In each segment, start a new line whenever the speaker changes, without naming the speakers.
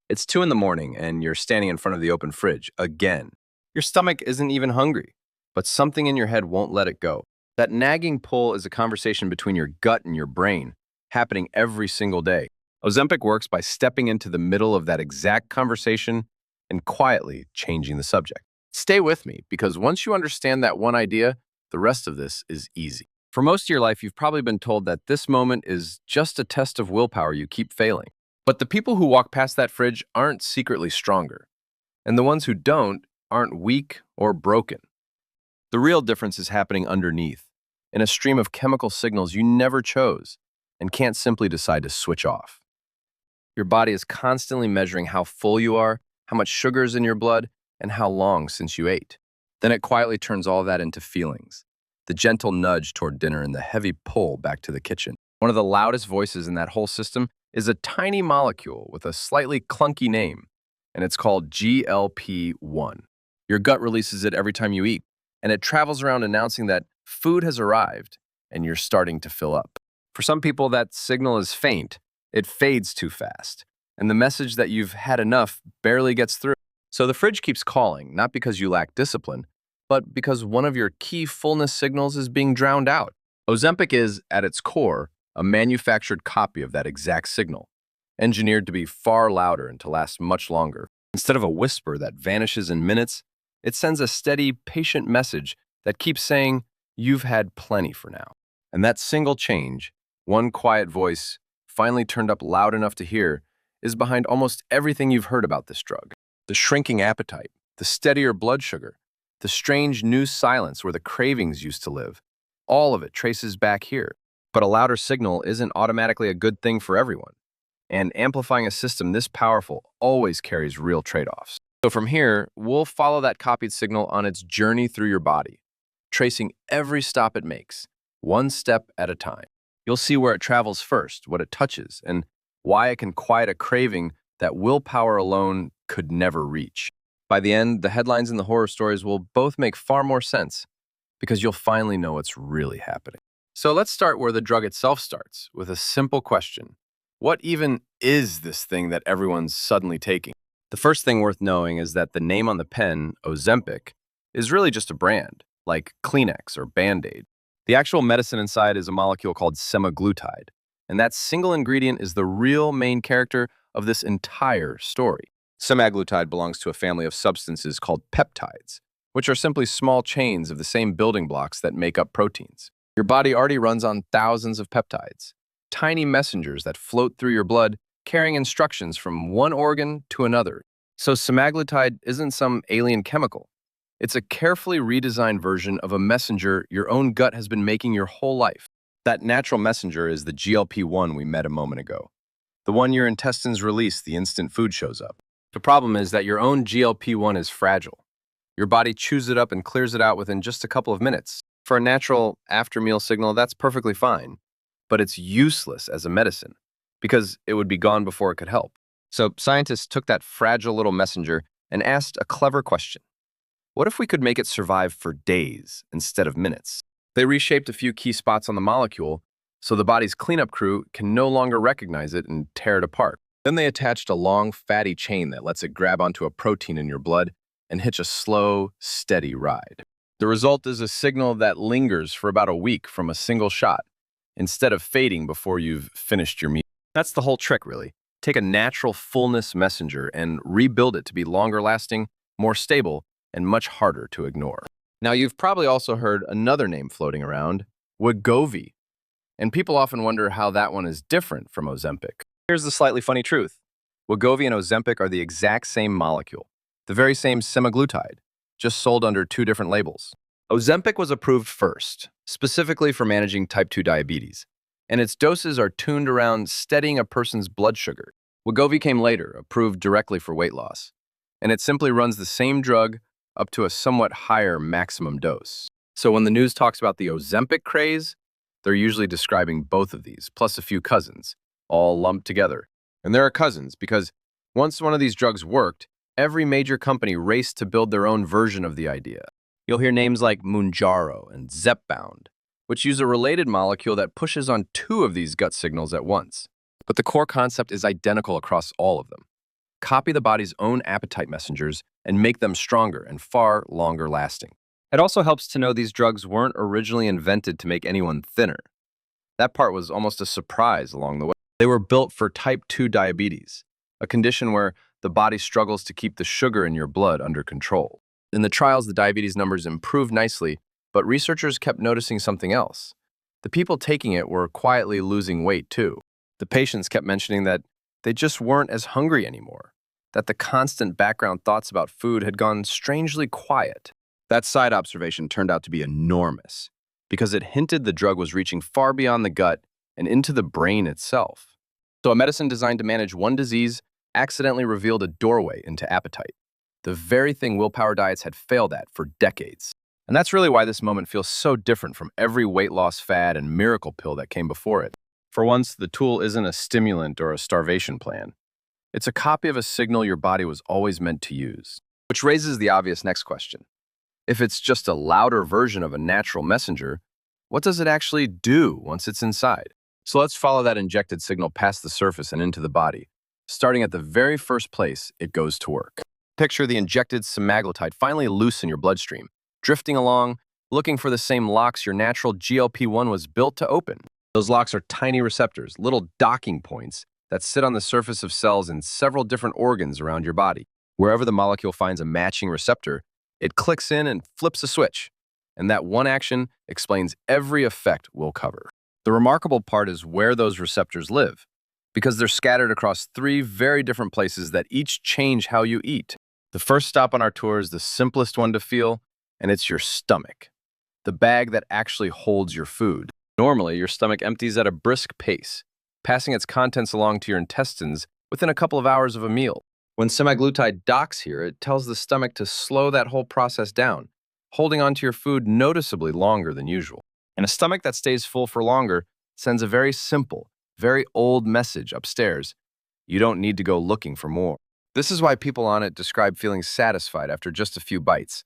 It's 2 in the morning and you're standing in front of the open fridge again. Your stomach isn't even hungry, but something in your head won't let it go. That nagging pull is a conversation between your gut and your brain, happening every single day. Ozempic works by stepping into the middle of that exact conversation and quietly changing the subject. Stay with me, because once you understand that one idea, the rest of this is easy. For most of your life, you've probably been told that this moment is just a test of willpower you keep failing. But the people who walk past that fridge aren't secretly stronger, and the ones who don't aren't weak or broken. The real difference is happening underneath, in a stream of chemical signals you never chose and can't simply decide to switch off. Your body is constantly measuring how full you are, how much sugar is in your blood, and how long since you ate. Then it quietly turns all of that into feelings. The gentle nudge toward dinner and the heavy pull back to the kitchen. One of the loudest voices in that whole system is a tiny molecule with a slightly clunky name, and it's called GLP-1. Your gut releases it every time you eat, and it travels around announcing that food has arrived and you're starting to fill up. For some people, that signal is faint. It fades too fast, and the message that you've had enough barely gets through. So the fridge keeps calling, not because you lack discipline, but because one of your key fullness signals is being drowned out. Ozempic is, at its core, a manufactured copy of that exact signal, engineered to be far louder and to last much longer. Instead of a whisper that vanishes in minutes, it sends a steady, patient message that keeps saying, "You've had plenty for now." And that single change, one quiet voice, finally turned up loud enough to hear, is behind almost everything you've heard about this drug. The shrinking appetite, the steadier blood sugar, the strange new silence where the cravings used to live, all of it traces back here. But a louder signal isn't automatically a good thing for everyone, and amplifying a system this powerful always carries real trade-offs. So from here, we'll follow that copied signal on its journey through your body, tracing every stop it makes, one step at a time. You'll see where it travels first, what it touches, and why it can quiet a craving that willpower alone could never reach. By the end, the headlines and the horror stories will both make far more sense, because you'll finally know what's really happening. So let's start where the drug itself starts, with a simple question. What even is this thing that everyone's suddenly taking? The first thing worth knowing is that the name on the pen, Ozempic, is really just a brand, like Kleenex or Band-Aid. The actual medicine inside is a molecule called semaglutide, and that single ingredient is the real main character of this entire story. Semaglutide belongs to a family of substances called peptides, which are simply small chains of the same building blocks that make up proteins. Your body already runs on thousands of peptides, tiny messengers that float through your blood, carrying instructions from one organ to another. So semaglutide isn't some alien chemical. It's a carefully redesigned version of a messenger your own gut has been making your whole life. That natural messenger is the GLP-1 we met a moment ago, the one your intestines release the instant food shows up. The problem is that your own GLP-1 is fragile. Your body chews it up and clears it out within just a couple of minutes. For a natural after-meal signal, that's perfectly fine, but it's useless as a medicine because it would be gone before it could help. So scientists took that fragile little messenger and asked a clever question. What if we could make it survive for days instead of minutes? They reshaped a few key spots on the molecule so the body's cleanup crew can no longer recognize it and tear it apart. Then they attached a long, fatty chain that lets it grab onto a protein in your blood and hitch a slow, steady ride. The result is a signal that lingers for about a week from a single shot, instead of fading before you've finished your meal. That's the whole trick, really. Take a natural fullness messenger and rebuild it to be longer lasting, more stable, and much harder to ignore. Now, you've probably also heard another name floating around, Wegovy. And people often wonder how that one is different from Ozempic. Here's the slightly funny truth. Wegovy and Ozempic are the exact same molecule, the very same semaglutide, just sold under two different labels. Ozempic was approved first, specifically for managing type 2 diabetes, and its doses are tuned around steadying a person's blood sugar. Wegovy came later, approved directly for weight loss, and it simply runs the same drug up to a somewhat higher maximum dose. So when the news talks about the Ozempic craze, they're usually describing both of these, plus a few cousins, all lumped together. And there are cousins because once one of these drugs worked, every major company raced to build their own version of the idea. You'll hear names like Mounjaro and Zepbound, which use a related molecule that pushes on two of these gut signals at once. But the core concept is identical across all of them. copy the body's own appetite messengers and make them stronger and far longer lasting. It also helps to know these drugs weren't originally invented to make anyone thinner. That part was almost a surprise along the way. They were built for type 2 diabetes, a condition where the body struggles to keep the sugar in your blood under control. In the trials, the diabetes numbers improved nicely, but researchers kept noticing something else. The people taking it were quietly losing weight too. The patients kept mentioning that they just weren't as hungry anymore, that the constant background thoughts about food had gone strangely quiet. That side observation turned out to be enormous, because it hinted the drug was reaching far beyond the gut and into the brain itself. So a medicine designed to manage one disease accidentally revealed a doorway into appetite, the very thing willpower diets had failed at for decades. And that's really why this moment feels so different from every weight loss fad and miracle pill that came before it. For once, the tool isn't a stimulant or a starvation plan. It's a copy of a signal your body was always meant to use. Which raises the obvious next question. If it's just a louder version of a natural messenger, what does it actually do once it's inside? So let's follow that injected signal past the surface and into the body, starting at the very first place it goes to work. Picture the injected semaglutide finally loose in your bloodstream, drifting along, looking for the same locks your natural GLP-1 was built to open. Those locks are tiny receptors, little docking points that sit on the surface of cells in several different organs around your body. Wherever the molecule finds a matching receptor, it clicks in and flips a switch. And that one action explains every effect we'll cover. The remarkable part is where those receptors live, because they're scattered across 3 very different places that each change how you eat. The first stop on our tour is the simplest one to feel, and it's your stomach, the bag that actually holds your food. Normally, your stomach empties at a brisk pace, passing its contents along to your intestines within a couple of hours of a meal. When semaglutide docks here, it tells the stomach to slow that whole process down, holding onto your food noticeably longer than usual. And a stomach that stays full for longer sends a very simple, very old message upstairs. You don't need to go looking for more. This is why people on it describe feeling satisfied after just a few bites,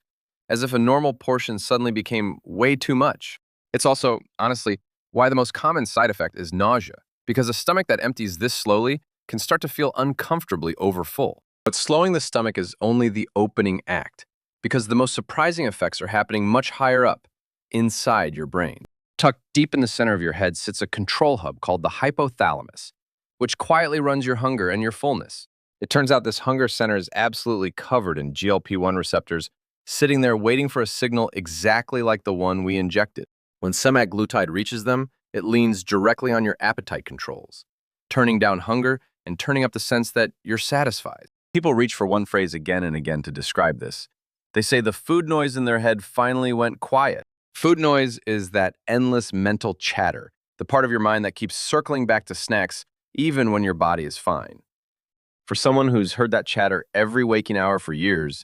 as if a normal portion suddenly became way too much. It's also, honestly, why the most common side effect is nausea, because a stomach that empties this slowly can start to feel uncomfortably overfull. But slowing the stomach is only the opening act, because the most surprising effects are happening much higher up, inside your brain. Tucked deep in the center of your head sits a control hub called the hypothalamus, which quietly runs your hunger and your fullness. It turns out this hunger center is absolutely covered in GLP-1 receptors, sitting there waiting for a signal exactly like the one we injected. When semaglutide reaches them, it leans directly on your appetite controls, turning down hunger and turning up the sense that you're satisfied. People reach for one phrase again and again to describe this. They say the food noise in their head finally went quiet. Food noise is that endless mental chatter, the part of your mind that keeps circling back to snacks even when your body is fine. For someone who's heard that chatter every waking hour for years,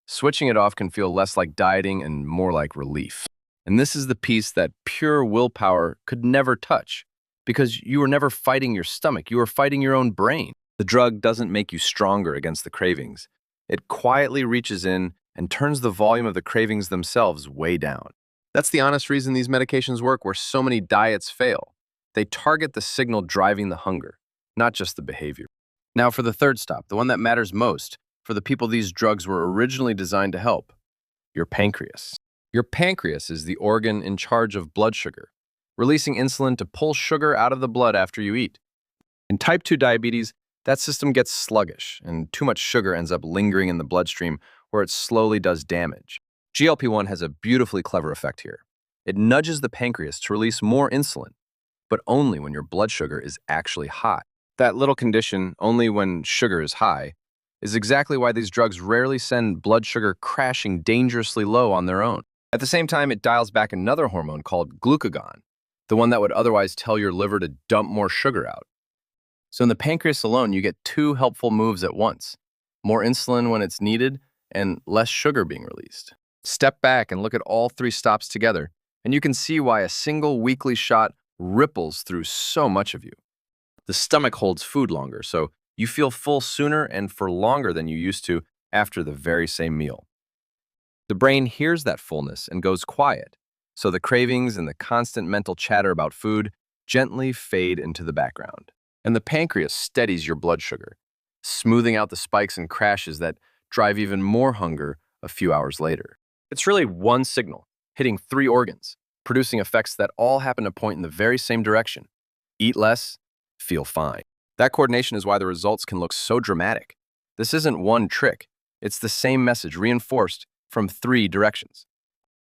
switching it off can feel less like dieting and more like relief. And this is the piece that pure willpower could never touch, because you were never fighting your stomach, you were fighting your own brain. The drug doesn't make you stronger against the cravings. It quietly reaches in and turns the volume of the cravings themselves way down. That's the honest reason these medications work where so many diets fail. They target the signal driving the hunger, not just the behavior. Now for the third stop, the one that matters most for the people these drugs were originally designed to help, your pancreas. Your pancreas is the organ in charge of blood sugar, releasing insulin to pull sugar out of the blood after you eat. In type 2 diabetes, that system gets sluggish, and too much sugar ends up lingering in the bloodstream where it slowly does damage. GLP-1 has a beautifully clever effect here. It nudges the pancreas to release more insulin, but only when your blood sugar is actually high. That little condition, only when sugar is high, is exactly why these drugs rarely send blood sugar crashing dangerously low on their own. At the same time, it dials back another hormone called glucagon, the one that would otherwise tell your liver to dump more sugar out. So in the pancreas alone, you get 2 helpful moves at once: more insulin when it's needed and less sugar being released. Step back and look at all 3 stops together, and you can see why a single weekly shot ripples through so much of you. The stomach holds food longer, so you feel full sooner and for longer than you used to after the very same meal. The brain hears that fullness and goes quiet, so the cravings and the constant mental chatter about food gently fade into the background. And the pancreas steadies your blood sugar, smoothing out the spikes and crashes that drive even more hunger a few hours later. It's really one signal, hitting three organs, producing effects that all happen to point in the very same direction. Eat less, feel fine. That coordination is why the results can look so dramatic. This isn't one trick. It's the same message reinforced from three directions.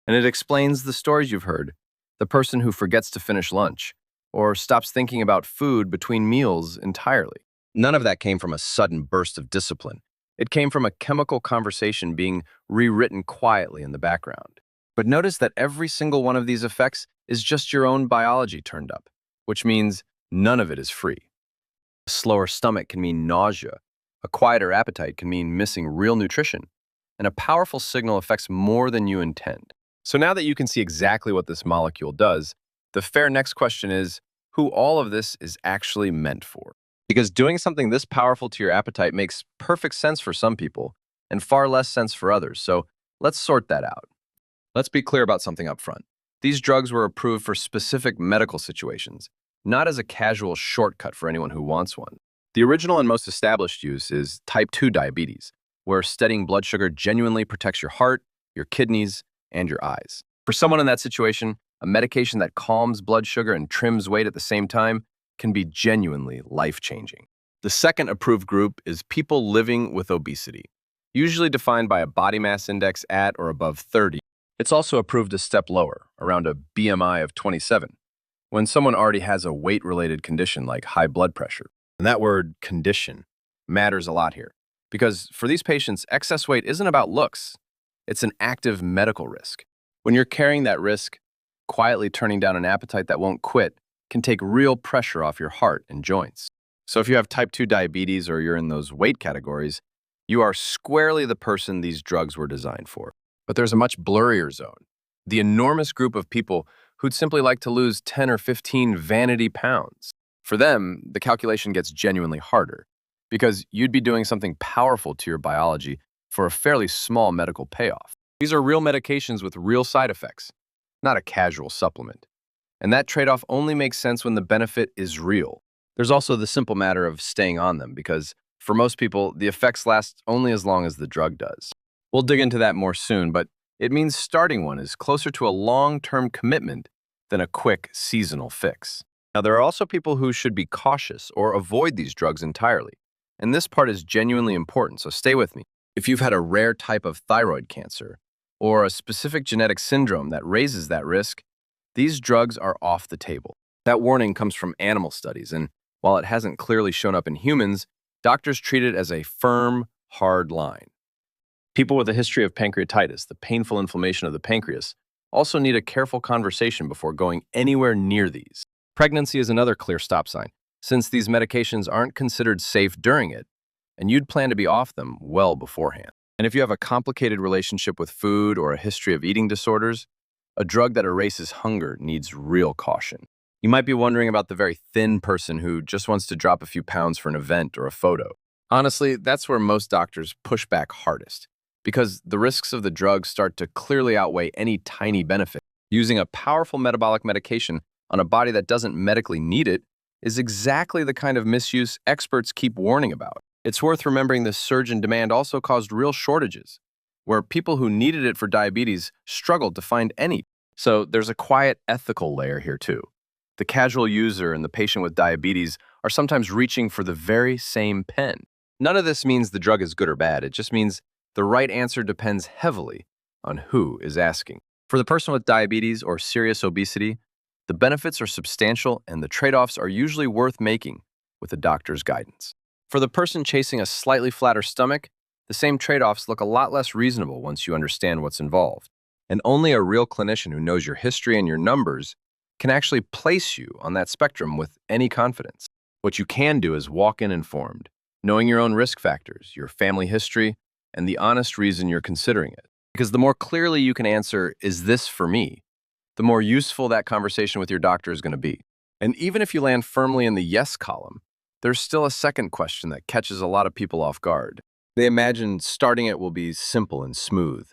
And it explains the stories you've heard. The person who forgets to finish lunch or stops thinking about food between meals entirely. None of that came from a sudden burst of discipline. It came from a chemical conversation being rewritten quietly in the background. But notice that every single one of these effects is just your own biology turned up, which means none of it is free. A slower stomach can mean nausea. A quieter appetite can mean missing real nutrition. And a powerful signal affects more than you intend. So now that you can see exactly what this molecule does, the fair next question is who all of this is actually meant for. Because doing something this powerful to your appetite makes perfect sense for some people and far less sense for others. So let's sort that out. Let's be clear about something up front. These drugs were approved for specific medical situations, not as a casual shortcut for anyone who wants one. The original and most established use is type 2 diabetes, where steadying blood sugar genuinely protects your heart, your kidneys, and your eyes. For someone in that situation, a medication that calms blood sugar and trims weight at the same time can be genuinely life-changing. The second approved group is people living with obesity, usually defined by a body mass index at or above 30. It's also approved a step lower, around a BMI of 27, when someone already has a weight-related condition like high blood pressure. And that word condition matters a lot here, because for these patients, excess weight isn't about looks. It's an active medical risk. When you're carrying that risk, quietly turning down an appetite that won't quit can take real pressure off your heart and joints. So if you have type 2 diabetes or you're in those weight categories, you are squarely the person these drugs were designed for. But there's a much blurrier zone, the enormous group of people who'd simply like to lose 10 or 15 vanity pounds. For them, the calculation gets genuinely harder, because you'd be doing something powerful to your biology for a fairly small medical payoff. These are real medications with real side effects, not a casual supplement. And that trade-off only makes sense when the benefit is real. There's also the simple matter of staying on them, because for most people, the effects last only as long as the drug does. We'll dig into that more soon, but it means starting one is closer to a long-term commitment than a quick seasonal fix. Now, there are also people who should be cautious or avoid these drugs entirely. And this part is genuinely important, so stay with me. If you've had a rare type of thyroid cancer or a specific genetic syndrome that raises that risk, these drugs are off the table. That warning comes from animal studies, and while it hasn't clearly shown up in humans, doctors treat it as a firm, hard line. People with a history of pancreatitis, the painful inflammation of the pancreas, also need a careful conversation before going anywhere near these. Pregnancy is another clear stop sign, since these medications aren't considered safe during it, and you'd plan to be off them well beforehand. And if you have a complicated relationship with food or a history of eating disorders, a drug that erases hunger needs real caution. You might be wondering about the very thin person who just wants to drop a few pounds for an event or a photo. Honestly, that's where most doctors push back hardest, because the risks of the drug start to clearly outweigh any tiny benefit. Using a powerful metabolic medication on a body that doesn't medically need it is exactly the kind of misuse experts keep warning about. It's worth remembering the surge in demand also caused real shortages, where people who needed it for diabetes struggled to find any. So there's a quiet ethical layer here too. The casual user and the patient with diabetes are sometimes reaching for the very same pen. None of this means the drug is good or bad. It just means the right answer depends heavily on who is asking. For the person with diabetes or serious obesity, the benefits are substantial and the trade-offs are usually worth making with a doctor's guidance. For the person chasing a slightly flatter stomach, the same trade-offs look a lot less reasonable once you understand what's involved. And only a real clinician who knows your history and your numbers can actually place you on that spectrum with any confidence. What you can do is walk in informed, knowing your own risk factors, your family history, and the honest reason you're considering it. Because the more clearly you can answer, "Is this for me?" the more useful that conversation with your doctor is going to be. And even if you land firmly in the yes column, there's still a second question that catches a lot of people off guard. They imagine starting it will be simple and smooth,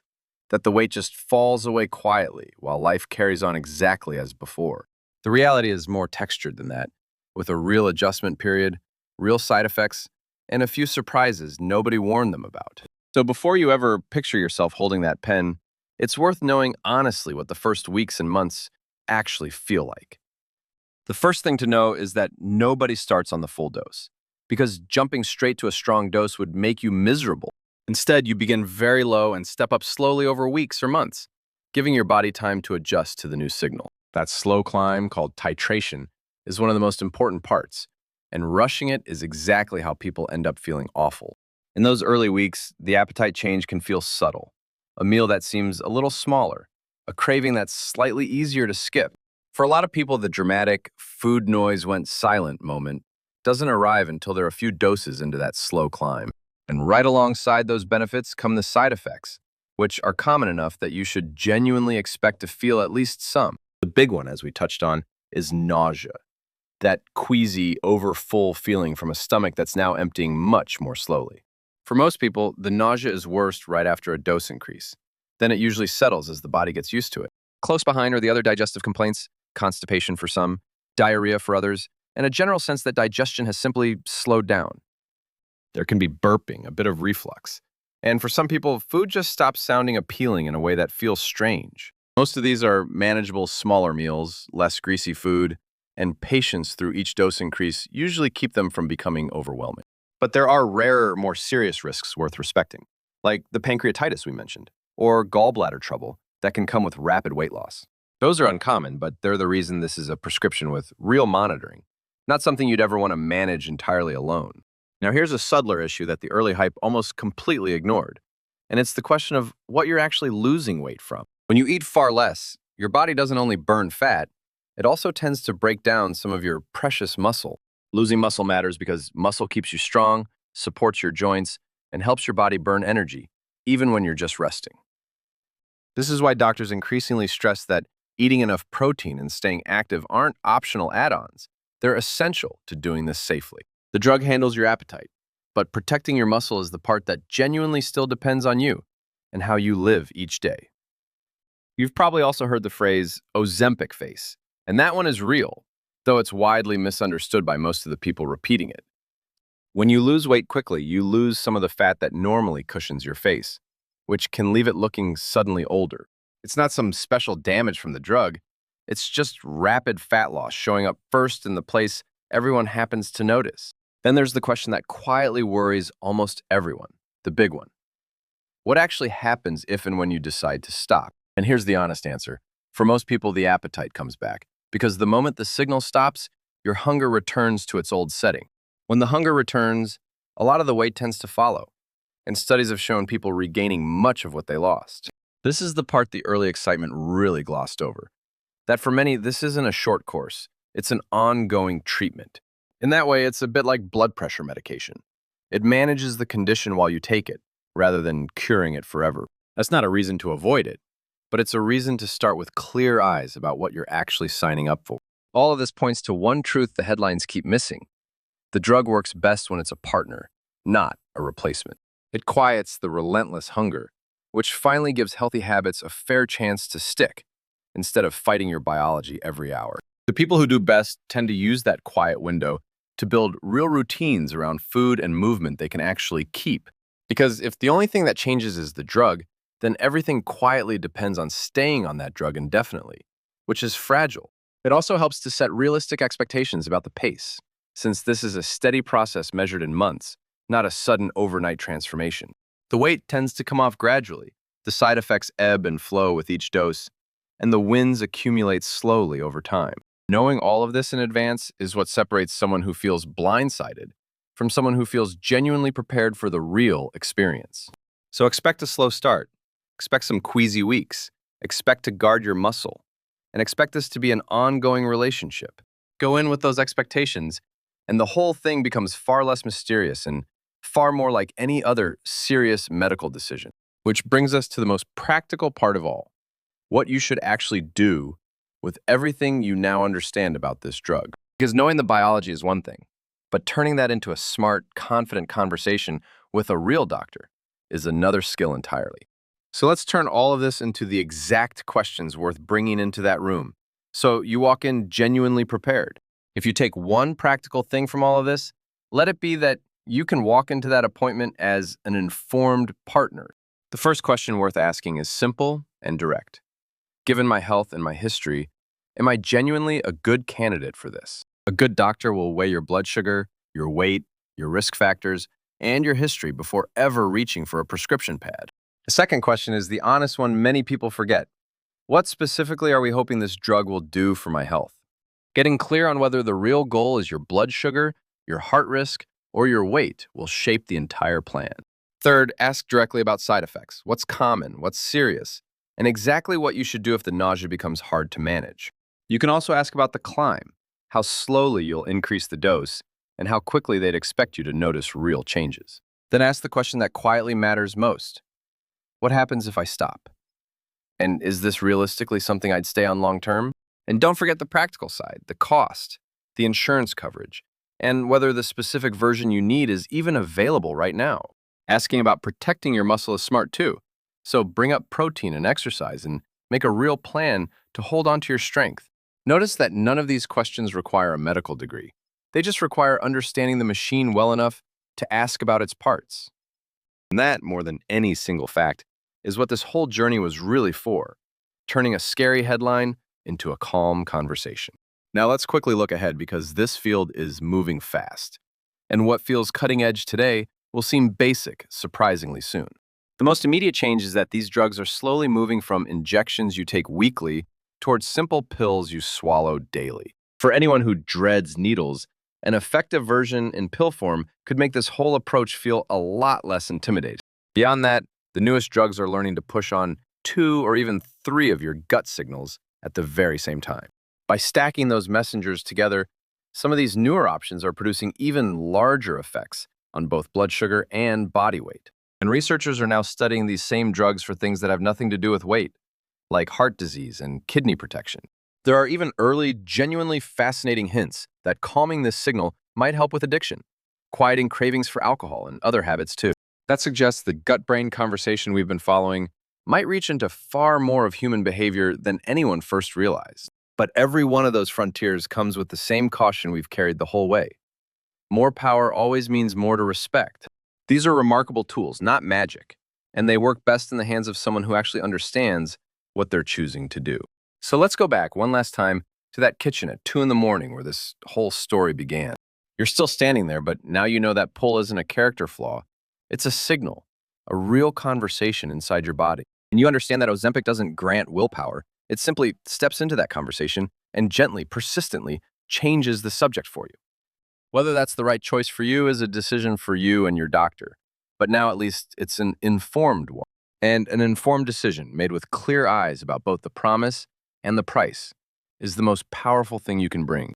that the weight just falls away quietly while life carries on exactly as before. The reality is more textured than that, with a real adjustment period, real side effects, and a few surprises nobody warned them about. So before you ever picture yourself holding that pen, it's worth knowing honestly what the first weeks and months actually feel like. The first thing to know is that nobody starts on the full dose, because jumping straight to a strong dose would make you miserable. Instead, you begin very low and step up slowly over weeks or months, giving your body time to adjust to the new signal. That slow climb, called titration, is one of the most important parts, and rushing it is exactly how people end up feeling awful. In those early weeks, the appetite change can feel subtle. A meal that seems a little smaller, a craving that's slightly easier to skip. For a lot of people, the dramatic food noise went silent moment doesn't arrive until they're a few doses into that slow climb. And right alongside those benefits come the side effects, which are common enough that you should genuinely expect to feel at least some. The big one, as we touched on, is nausea. That queasy, overfull feeling from a stomach that's now emptying much more slowly. For most people, the nausea is worst right after a dose increase. Then it usually settles as the body gets used to it. Close behind are the other digestive complaints, constipation for some, diarrhea for others, and a general sense that digestion has simply slowed down. There can be burping, a bit of reflux. And for some people, food just stops sounding appealing in a way that feels strange. Most of these are manageable, smaller meals, less greasy food, and patience through each dose increase usually keep them from becoming overwhelming. But there are rarer, more serious risks worth respecting, like the pancreatitis we mentioned, or gallbladder trouble that can come with rapid weight loss. Those are uncommon, but they're the reason this is a prescription with real monitoring, not something you'd ever want to manage entirely alone. Now here's a subtler issue that the early hype almost completely ignored, and it's the question of what you're actually losing weight from. When you eat far less, your body doesn't only burn fat, it also tends to break down some of your precious muscle. Losing muscle matters because muscle keeps you strong, supports your joints, and helps your body burn energy, even when you're just resting. This is why doctors increasingly stress that eating enough protein and staying active aren't optional add-ons. They're essential to doing this safely. The drug handles your appetite, but protecting your muscle is the part that genuinely still depends on you and how you live each day. You've probably also heard the phrase Ozempic face, and that one is real, though it's widely misunderstood by most of the people repeating it. When you lose weight quickly, you lose some of the fat that normally cushions your face, which can leave it looking suddenly older. It's not some special damage from the drug, it's just rapid fat loss showing up first in the place everyone happens to notice. Then there's the question that quietly worries almost everyone, the big one. What actually happens if and when you decide to stop? And here's the honest answer. For most people, the appetite comes back, because the moment the signal stops, your hunger returns to its old setting. When the hunger returns, a lot of the weight tends to follow, and studies have shown people regaining much of what they lost. This is the part the early excitement really glossed over. That for many, this isn't a short course, it's an ongoing treatment. In that way, it's a bit like blood pressure medication. It manages the condition while you take it, rather than curing it forever. That's not a reason to avoid it, but it's a reason to start with clear eyes about what you're actually signing up for. All of this points to one truth the headlines keep missing. The drug works best when it's a partner, not a replacement. It quiets the relentless hunger, which finally gives healthy habits a fair chance to stick, instead of fighting your biology every hour. The people who do best tend to use that quiet window to build real routines around food and movement they can actually keep. Because if the only thing that changes is the drug, then everything quietly depends on staying on that drug indefinitely, which is fragile. It also helps to set realistic expectations about the pace, since this is a steady process measured in months, not a sudden overnight transformation. The weight tends to come off gradually, the side effects ebb and flow with each dose, and the wins accumulate slowly over time. Knowing all of this in advance is what separates someone who feels blindsided from someone who feels genuinely prepared for the real experience. So expect a slow start, expect some queasy weeks, expect to guard your muscle, and expect this to be an ongoing relationship. Go in with those expectations, and the whole thing becomes far less mysterious and far more like any other serious medical decision. Which brings us to the most practical part of all, what you should actually do with everything you now understand about this drug. Because knowing the biology is one thing, but turning that into a smart, confident conversation with a real doctor is another skill entirely. So let's turn all of this into the exact questions worth bringing into that room, so you walk in genuinely prepared. If you take one practical thing from all of this, let it be that you can walk into that appointment as an informed partner. The first question worth asking is simple and direct. Given my health and my history, am I genuinely a good candidate for this? A good doctor will weigh your blood sugar, your weight, your risk factors, and your history before ever reaching for a prescription pad. The second question is the honest one many people forget. What specifically are we hoping this drug will do for my health? Getting clear on whether the real goal is your blood sugar, your heart risk, or your weight will shape the entire plan. Third, ask directly about side effects. What's common? What's serious? And exactly what you should do if the nausea becomes hard to manage. You can also ask about the climb, how slowly you'll increase the dose, and how quickly they'd expect you to notice real changes. Then ask the question that quietly matters most. What happens if I stop? And is this realistically something I'd stay on long term? And don't forget the practical side, the cost, the insurance coverage, and whether the specific version you need is even available right now. Asking about protecting your muscle is smart too. So bring up protein and exercise and make a real plan to hold on to your strength. Notice that none of these questions require a medical degree. They just require understanding the machine well enough to ask about its parts. And that, more than any single fact, is what this whole journey was really for, turning a scary headline into a calm conversation. Now let's quickly look ahead because this field is moving fast. And what feels cutting edge today will seem basic surprisingly soon. The most immediate change is that these drugs are slowly moving from injections you take weekly towards simple pills you swallow daily. For anyone who dreads needles, an effective version in pill form could make this whole approach feel a lot less intimidating. Beyond that, the newest drugs are learning to push on 2 or even 3 of your gut signals at the very same time. By stacking those messengers together, some of these newer options are producing even larger effects on both blood sugar and body weight. And researchers are now studying these same drugs for things that have nothing to do with weight, like heart disease and kidney protection. There are even early, genuinely fascinating hints that calming this signal might help with addiction, quieting cravings for alcohol and other habits too. That suggests the gut-brain conversation we've been following might reach into far more of human behavior than anyone first realized. But every one of those frontiers comes with the same caution we've carried the whole way. More power always means more to respect. These are remarkable tools, not magic, and they work best in the hands of someone who actually understands what they're choosing to do. So let's go back one last time to that kitchen at 2 in the morning where this whole story began. You're still standing there, but now you know that pull isn't a character flaw. It's a signal, a real conversation inside your body. And you understand that Ozempic doesn't grant willpower. It simply steps into that conversation and gently, persistently changes the subject for you. Whether that's the right choice for you is a decision for you and your doctor. But now at least it's an informed one. And an informed decision made with clear eyes about both the promise and the price is the most powerful thing you can bring